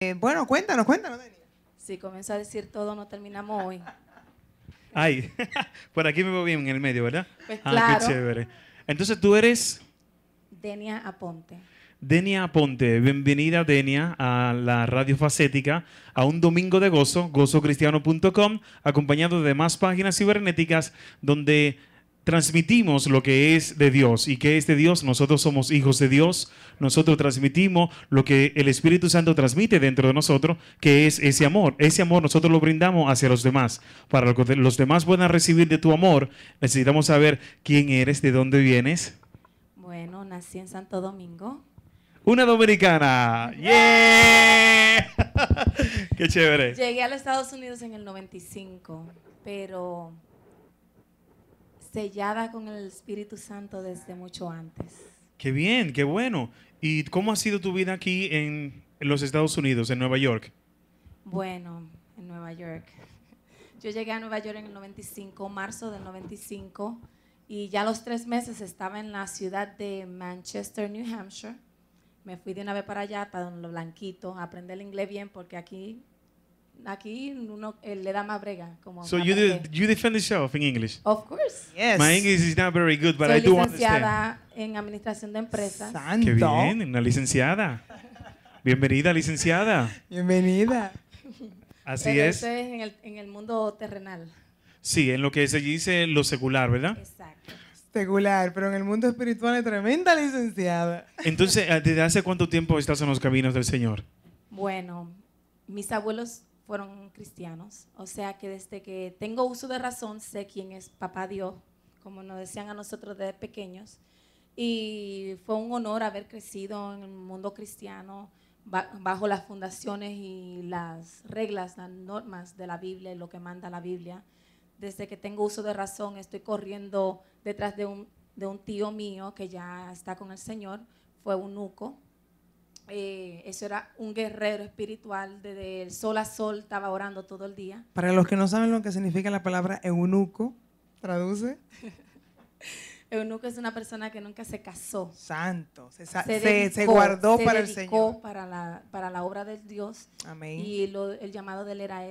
Bueno, cuéntanos, Dani. Si comienzo a decir todo, no terminamos hoy. Ay, por aquí me veo bien en el medio, ¿verdad? Pues Ah, claro. qué chévere. Entonces tú eres Denia Aponte. Denia Aponte. Bienvenida, Denia, a la Radio Facética, a un domingo de gozo, gozocristiano.com, acompañado de más páginas cibernéticas donde transmitimos lo que es de Dios. ¿Y qué es de Dios? Nosotros somos hijos de Dios. Nosotros transmitimos lo que el Espíritu Santo transmite dentro de nosotros, que es ese amor. Ese amor nosotros lo brindamos hacia los demás. Para que los demás puedan recibir de tu amor, necesitamos saber quién eres, de dónde vienes. Bueno, nací en Santo Domingo. Una dominicana. ¡Yeah! ¡Qué chévere! Llegué a los Estados Unidos en el 95, pero sellada con el Espíritu Santo desde mucho antes. ¡Qué bien! ¡Qué bueno! ¿Y cómo ha sido tu vida aquí en los Estados Unidos, en Nueva York? Bueno, en Nueva York. Yo llegué a Nueva York en el 95, marzo del 95, y ya a los 3 meses estaba en la ciudad de Manchester, New Hampshire. Me fui de una vez para allá, para lo blanquito, a aprender el inglés bien, porque aquí uno le da más brega. Como So aprender. you defend yourself in English? Of course. Yes. My English is not very good, but Soy I do understand. licenciada en Administración de Empresas. Santo. ¡Qué bien! Una licenciada. Bienvenida, licenciada. Bienvenida. Así Pero es. eso es en el mundo terrenal. Sí, en lo que se dice lo secular, ¿verdad? Exacto. Secular, pero en el mundo espiritual es tremenda licenciada. Entonces, ¿desde hace cuánto tiempo estás en los caminos del Señor? Bueno, mis abuelos fueron cristianos, o sea que desde que tengo uso de razón sé quién es Papá Dios, como nos decían a nosotros desde pequeños, y fue un honor haber crecido en el mundo cristiano bajo las fundaciones y las reglas, las normas de la Biblia y lo que manda la Biblia. Desde que tengo uso de razón estoy corriendo detrás de un tío mío que ya está con el Señor, fue eunuco. Eso era un guerrero espiritual, desde el sol a sol estaba orando todo el día. Para los que no saben lo que significa la palabra eunuco, traduce. Eunuco es una persona que nunca se casó. Santo. Se dedicó, guardó se para el dedicó Señor. para la obra de Dios. Amén. Y el llamado de él era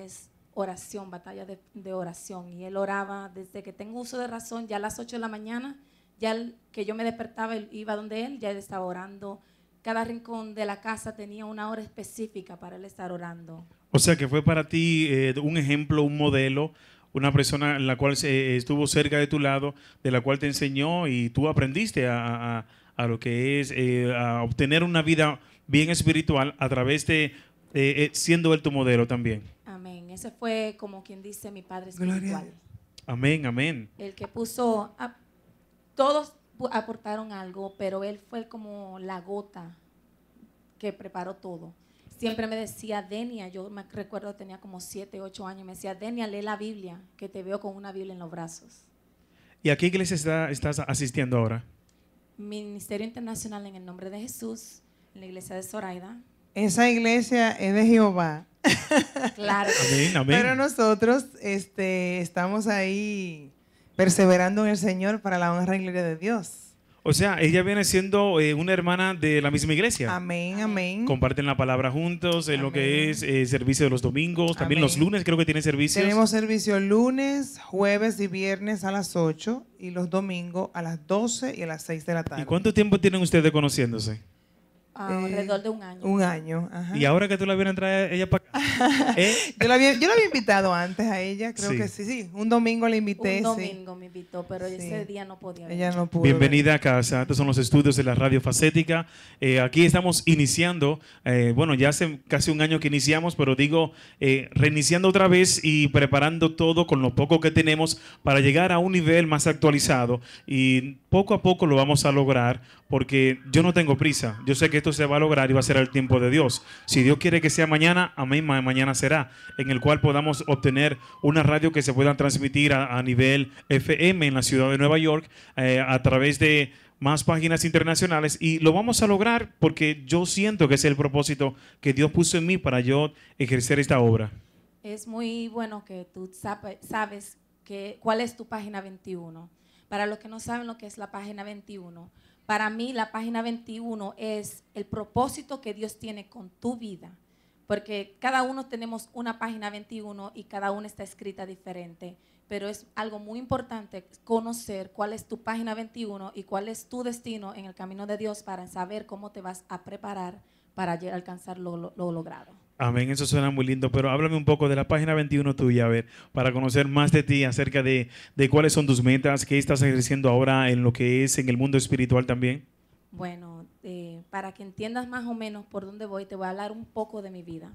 oración, batalla de oración. Y él oraba desde que tengo uso de razón, ya a las 8 de la mañana, que yo me despertaba, él iba donde él, ya él estaba orando. Cada rincón de la casa tenía una hora específica para él estar orando. O sea, que fue para ti un ejemplo, un modelo, una persona en la cual estuvo cerca de tu lado, de la cual te enseñó y tú aprendiste a lo que es a obtener una vida bien espiritual a través de siendo él tu modelo también. Amén. Ese fue, como quien dice, mi padre Gloria a espiritual. Dios. Amén, amén. El que puso, todos aportaron algo, pero él fue como la gota que preparó todo. Siempre me decía, Denia, yo me recuerdo tenía como 7, 8 años, me decía, Denia, lee la Biblia, que te veo con una Biblia en los brazos. ¿Y a qué iglesia estás asistiendo ahora? Ministerio Internacional en el nombre de Jesús, en la iglesia de Zoraida. Esa iglesia es de Jehová. Claro. Amén, amén. Pero nosotros estamos ahí perseverando en el Señor para la honra y gloria de Dios. O sea, ella viene siendo una hermana de la misma iglesia. Amén, amén. Comparten la palabra juntos en lo que Amén. es servicio de los domingos. También Amén. los lunes creo que tienen servicios. Tenemos servicio lunes, jueves y viernes a las 8 y los domingos a las 12 y a las 6 de la tarde. ¿Y cuánto tiempo tienen ustedes conociéndose? Alrededor de un año. Un año, ajá. Y ahora que tú la vienes a traer ella para acá. ¿Eh? Yo la había invitado antes a ella, creo Sí. que sí. Un domingo la invité, Un sí. domingo me invitó, pero Sí. ese día no podía venir. Ella no pudo. Bienvenida a casa. Estos son los estudios de la Radio Facética. Aquí estamos iniciando, bueno, ya hace casi un año que iniciamos, pero digo, reiniciando otra vez y preparando todo con lo poco que tenemos para llegar a un nivel más actualizado. Y poco a poco lo vamos a lograr, porque yo no tengo prisa. Yo sé que esto se va a lograr y va a ser al tiempo de Dios. Si Dios quiere que sea mañana, amén, mañana será, en el cual podamos obtener una radio que se pueda transmitir a nivel FM en la ciudad de Nueva York, a través de más páginas internacionales, y lo vamos a lograr porque yo siento que ese es el propósito que Dios puso en mí para yo ejercer esta obra. Es muy bueno que tú sabes cuál es tu página 21. Para los que no saben lo que es la página 21, para mí la página 21 es el propósito que Dios tiene con tu vida. porque cada uno tenemos una página 21 y cada una está escrita diferente, pero es algo muy importante conocer cuál es tu página 21 y cuál es tu destino en el camino de Dios para saber cómo te vas a preparar para alcanzar lo logrado. Amén, eso suena muy lindo, pero háblame un poco de la página 21 tuya, a ver, para conocer más de ti, acerca de cuáles son tus metas, qué estás ejerciendo ahora en lo que es en el mundo espiritual también. Bueno, para que entiendas más o menos por dónde voy, te voy a hablar un poco de mi vida.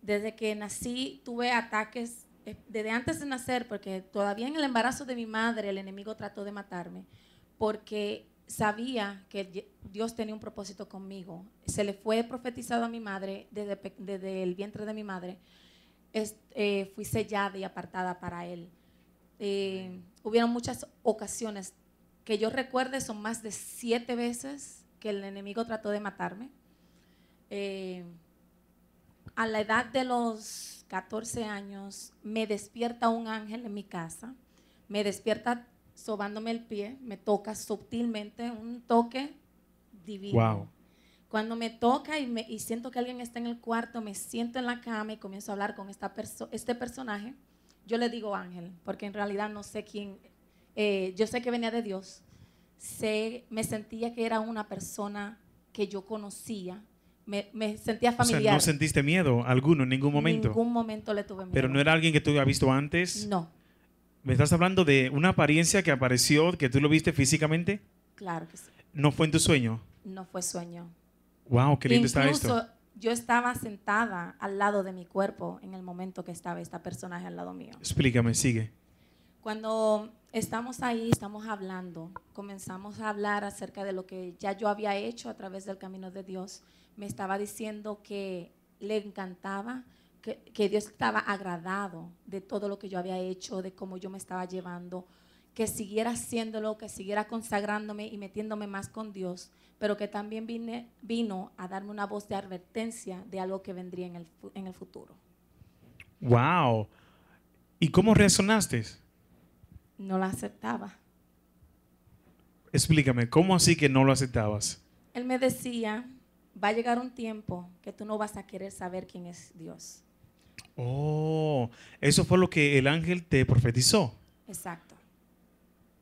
Desde que nací tuve ataques, desde antes de nacer, porque todavía en el embarazo de mi madre el enemigo trató de matarme, porque sabía que Dios tenía un propósito conmigo. Se le fue profetizado a mi madre desde el vientre de mi madre. Fui sellada y apartada para Él. Hubieron muchas ocasiones que yo recuerde, son más de 7 veces que el enemigo trató de matarme. A la edad de los 14 años me despierta un ángel en mi casa, me despierta sobándome el pie, me toca sutilmente, un toque divino. Wow. Cuando me toca y siento que alguien está en el cuarto, me siento en la cama y comienzo a hablar con este personaje. Yo le digo ángel, porque en realidad no sé quién, yo sé que venía de Dios. Me sentía que era una persona que yo conocía, me sentía familiar. O sea, ¿no sentiste miedo alguno en ningún momento? En ningún momento le tuve miedo. ¿Pero no era alguien que tú habías visto antes? No. ¿Me estás hablando de una apariencia que apareció, que tú lo viste físicamente? Claro que sí. ¿No fue en tu sueño? No fue sueño. Wow, qué lindo está Incluso esto. yo estaba sentada al lado de mi cuerpo en el momento que estaba este personaje al lado mío. Explícame, sigue. Cuando estamos ahí, estamos hablando, comenzamos a hablar acerca de lo que ya yo había hecho a través del camino de Dios. Me estaba diciendo que le encantaba, que Dios estaba agradado de todo lo que yo había hecho, de cómo yo me estaba llevando, que siguiera haciéndolo, que siguiera consagrándome y metiéndome más con Dios, pero que también vino a darme una voz de advertencia de algo que vendría en el futuro. Wow. ¿Y cómo reaccionaste? No la aceptaba. Explícame, ¿cómo así que no lo aceptabas? Él me decía, va a llegar un tiempo que tú no vas a querer saber quién es Dios. Oh, eso fue lo que el ángel te profetizó. Exacto.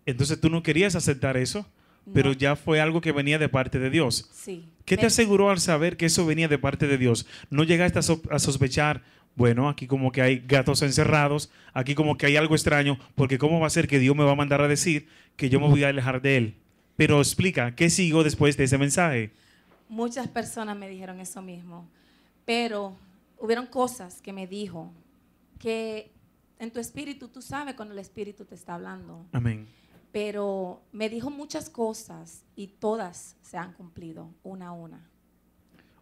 Entonces tú no querías aceptar eso, pero No. ya fue algo que venía de parte de Dios. Sí. ¿Qué te aseguró al saber que eso venía de parte de Dios? ¿No llegaste a sospechar, bueno, aquí como que hay gatos encerrados, aquí como que hay algo extraño, porque cómo va a ser que Dios me va a mandar a decir que yo me voy a alejar de Él? Pero explica, ¿qué siguió después de ese mensaje? Muchas personas me dijeron eso mismo, pero hubieron cosas que me dijo que en tu espíritu, tú sabes cuando el espíritu te está hablando. Amén. Pero me dijo muchas cosas y todas se han cumplido una a una.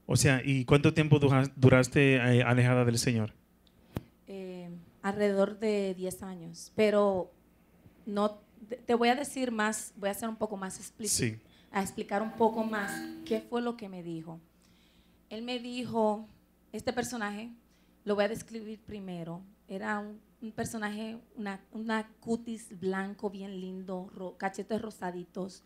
O sea, ¿y cuánto tiempo duraste alejada del Señor? Alrededor de 10 años, pero no te voy a decir más, voy a ser un poco más explícito, Sí. a explicar un poco más qué fue lo que me dijo. Él me dijo, este personaje, lo voy a describir primero, era un personaje, una cutis blanco bien lindo, cachetes rosaditos,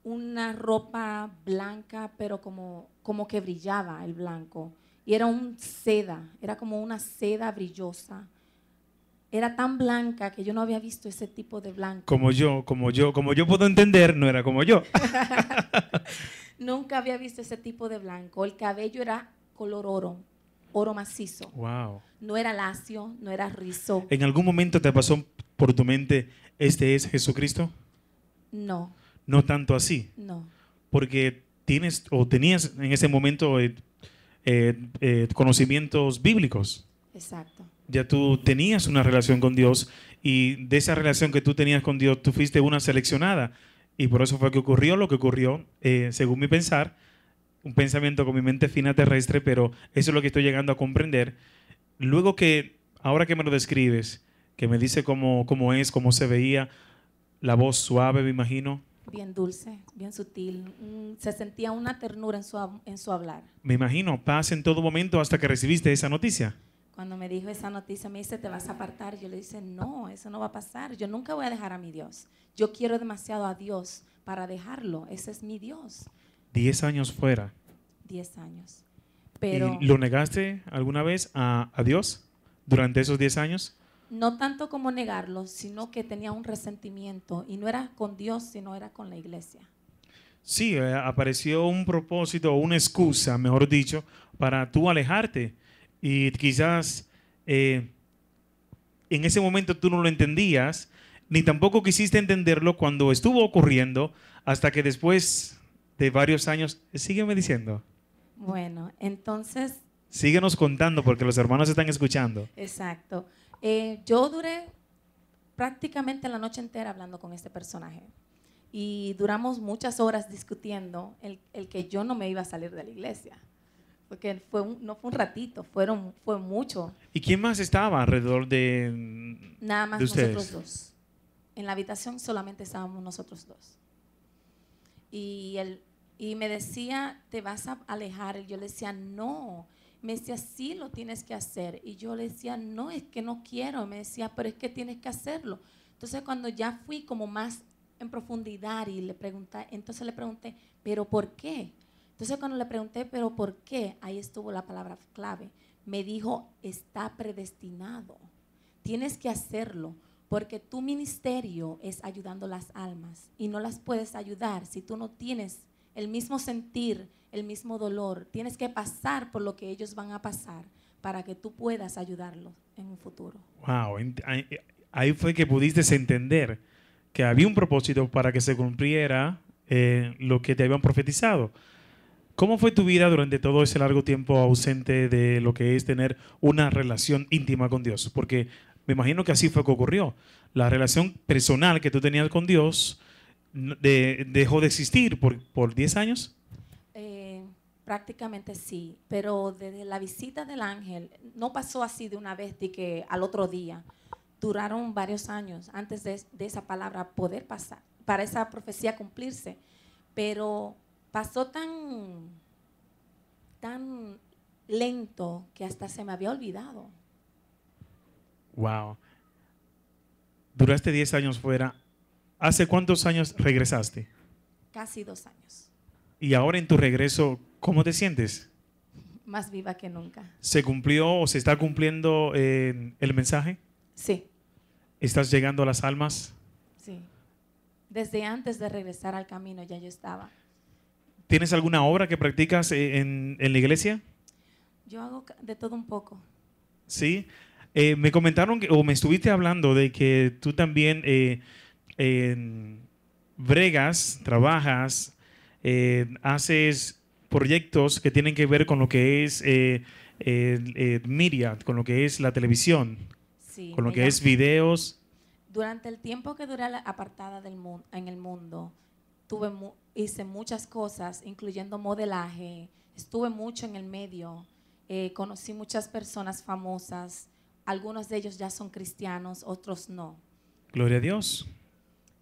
una ropa blanca, pero como que brillaba el blanco. Y era era como una seda brillosa. Era tan blanca que yo no había visto ese tipo de blanco. Como yo puedo entender, no era como yo. Nunca había visto ese tipo de blanco. El cabello era color oro macizo. Wow. No era lacio, no era rizo. ¿En algún momento te pasó por tu mente, este es Jesucristo? No, No tanto así, no. porque tienes o tenías en ese momento conocimientos bíblicos. Exacto. Ya tú tenías una relación con Dios y de esa relación que tú tenías con Dios, tú fuiste una seleccionada. Y por eso fue que ocurrió lo que ocurrió, según mi pensar, un pensamiento con mi mente fina terrestre, pero eso es lo que estoy llegando a comprender. Luego que, ahora que me lo describes, que me dice cómo es, cómo se veía, la voz suave, me imagino. Bien dulce, bien sutil. Se sentía una ternura en su hablar. Me imagino, paz en todo momento hasta que recibiste esa noticia. Cuando me dijo esa noticia, me dice, ¿te vas a apartar? Yo le dije, no, eso no va a pasar. Yo nunca voy a dejar a mi Dios. Yo quiero demasiado a Dios para dejarlo. Ese es mi Dios. 10 años fuera. 10 años. pero ¿Y lo negaste alguna vez a Dios durante esos 10 años? no tanto como negarlo, sino que tenía un resentimiento y no era con Dios, sino era con la iglesia. Sí, apareció un propósito o una excusa, mejor dicho, para tú alejarte. Y quizás en ese momento tú no lo entendías, ni tampoco quisiste entenderlo cuando estuvo ocurriendo, hasta que después de varios años, sígueme diciendo, Bueno, entonces, síguenos contando porque los hermanos están escuchando. exacto. Yo duré prácticamente la noche entera hablando con este personaje y duramos muchas horas discutiendo el que yo no me iba a salir de la iglesia, porque no fue un ratito, fue mucho, ¿Y quién más estaba alrededor de, nada más de ustedes? nosotros dos. En la habitación solamente estábamos nosotros dos. Y me decía, te vas a alejar. Y yo le decía, no. Me decía, sí, lo tienes que hacer. Y yo le decía, no, es que no quiero. Me decía, pero es que tienes que hacerlo. Entonces, cuando ya fui como más en profundidad y entonces le pregunté, ¿pero por qué? Entonces, cuando le pregunté, ¿pero por qué? Ahí estuvo la palabra clave. Me dijo, está predestinado. Tienes que hacerlo. Porque tu ministerio es ayudando las almas y no las puedes ayudar si tú no tienes el mismo sentir, el mismo dolor. Tienes que pasar por lo que ellos van a pasar para que tú puedas ayudarlos en un futuro. Wow, ahí fue que pudiste entender que había un propósito para que se cumpliera lo que te habían profetizado. ¿Cómo fue tu vida durante todo ese largo tiempo ausente de lo que es tener una relación íntima con Dios? Porque me imagino que así fue que ocurrió. La relación personal que tú tenías con Dios dejó de existir por 10 años. Prácticamente sí, pero desde la visita del ángel no pasó así de una vez de que al otro día. Duraron varios años antes de esa palabra poder pasar, para esa profecía cumplirse. Pero pasó tan lento que hasta se me había olvidado. Wow. Duraste 10 años fuera. ¿Hace cuántos años regresaste? Casi 2 años. Y ahora en tu regreso, ¿cómo te sientes? Más viva que nunca. ¿Se cumplió o se está cumpliendo el mensaje? Sí, ¿Estás llegando a las almas? sí. Desde antes de regresar al camino ya yo estaba. ¿Tienes alguna obra que practicas en la iglesia? Yo hago de todo un poco. Sí. Me comentaron o me estuviste hablando de que tú también bregas, trabajas, haces proyectos que tienen que ver con lo que es media, con lo que es la televisión, Sí, con lo que es videos. durante el tiempo que duré apartada en el mundo, hice muchas cosas, incluyendo modelaje, estuve mucho en el medio, conocí muchas personas famosas, algunos de ellos ya son cristianos, otros no. Gloria a Dios.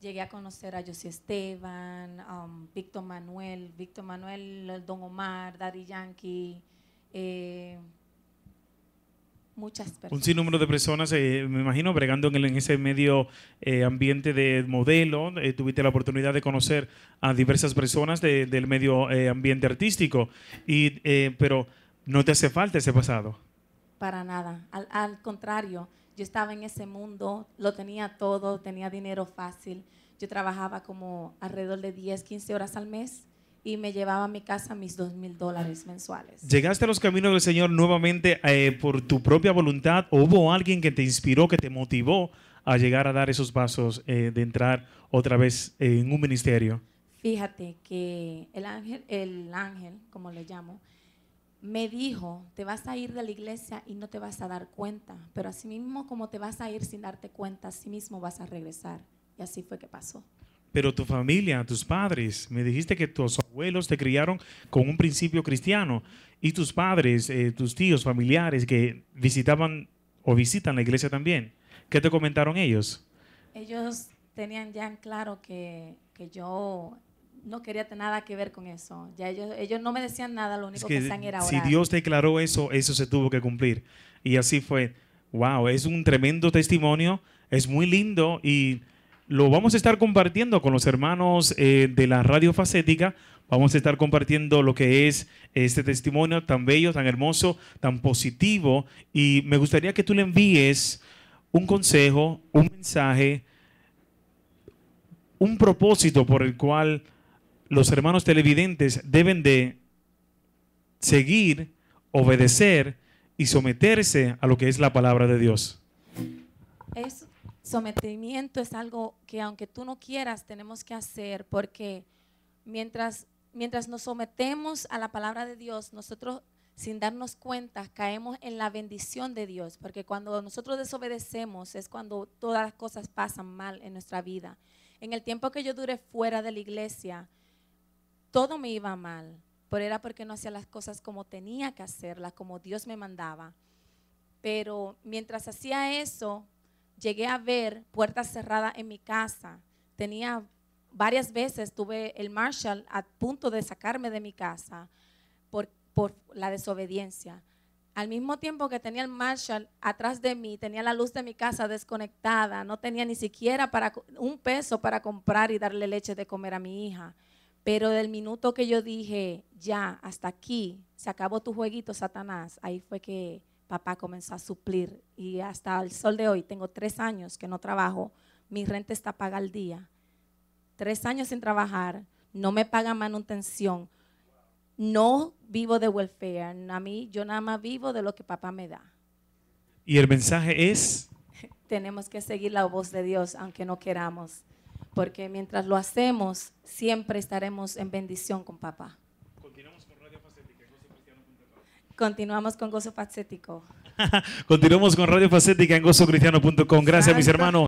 Llegué a conocer a José Esteban, Víctor Manuel, Don Omar, Daddy Yankee, muchas Un personas. sinnúmero de personas, me imagino, bregando en ese medio ambiente de modelo. Tuviste la oportunidad de conocer a diversas personas del medio ambiente artístico, pero no te hace falta ese pasado. Para nada, al contrario, yo estaba en ese mundo, lo tenía todo, tenía dinero fácil, yo trabajaba como alrededor de 10, 15 horas al mes y me llevaba a mi casa mis $2,000 mensuales. ¿Llegaste a los caminos del Señor nuevamente por tu propia voluntad o hubo alguien que te inspiró, que te motivó a llegar a dar esos pasos de entrar otra vez en un ministerio? Fíjate que el ángel, como le llamo, me dijo, te vas a ir de la iglesia y no te vas a dar cuenta, pero así mismo como te vas a ir sin darte cuenta, así mismo vas a regresar. Y así fue que pasó. Pero tu familia, tus padres, me dijiste que tus abuelos te criaron con un principio cristiano y tus padres, tus tíos, familiares que visitaban o visitan la iglesia también. ¿Qué te comentaron ellos? Ellos tenían ya en claro que yo no quería tener nada que ver con eso. Ya ellos no me decían nada, lo único que hacían era si orar. Dios declaró eso, eso se tuvo que cumplir. Y así fue. Wow, es un tremendo testimonio, es muy lindo y lo vamos a estar compartiendo con los hermanos de la Radio Facética. Vamos a estar compartiendo lo que es este testimonio tan bello, tan hermoso, tan positivo. Y me gustaría que tú le envíes un consejo, un mensaje, un propósito por el cual los hermanos televidentes deben de seguir, obedecer y someterse a lo que es la palabra de Dios. Sometimiento es algo que aunque tú no quieras tenemos que hacer, porque mientras nos sometemos a la palabra de Dios, nosotros sin darnos cuenta caemos en la bendición de Dios, porque cuando nosotros desobedecemos es cuando todas las cosas pasan mal en nuestra vida. En el tiempo que yo duré fuera de la iglesia, todo me iba mal, pero era porque no hacía las cosas como tenía que hacerlas, como Dios me mandaba. Pero mientras hacía eso, llegué a ver puertas cerradas en mi casa. Tenía varias veces, tuve el marshal a punto de sacarme de mi casa por la desobediencia. Al mismo tiempo que tenía el marshal atrás de mí, tenía la luz de mi casa desconectada, no tenía ni siquiera un peso para comprar y darle leche de comer a mi hija. Pero del minuto que yo dije, ya, hasta aquí, se acabó tu jueguito, Satanás, ahí fue que papá comenzó a suplir. Y hasta el sol de hoy, tengo 3 años que no trabajo, mi renta está paga al día. 3 años sin trabajar, no me pagan manutención, no vivo de welfare, yo nada más vivo de lo que papá me da. Y el mensaje es: tenemos que seguir la voz de Dios aunque no queramos, porque mientras lo hacemos siempre estaremos en bendición con papá. Continuamos con Radio Facética en gozocristiano.com. Continuamos con Gozo Facético. Continuamos con Radio Facética en gozocristiano.com. Gracias, mis hermanos.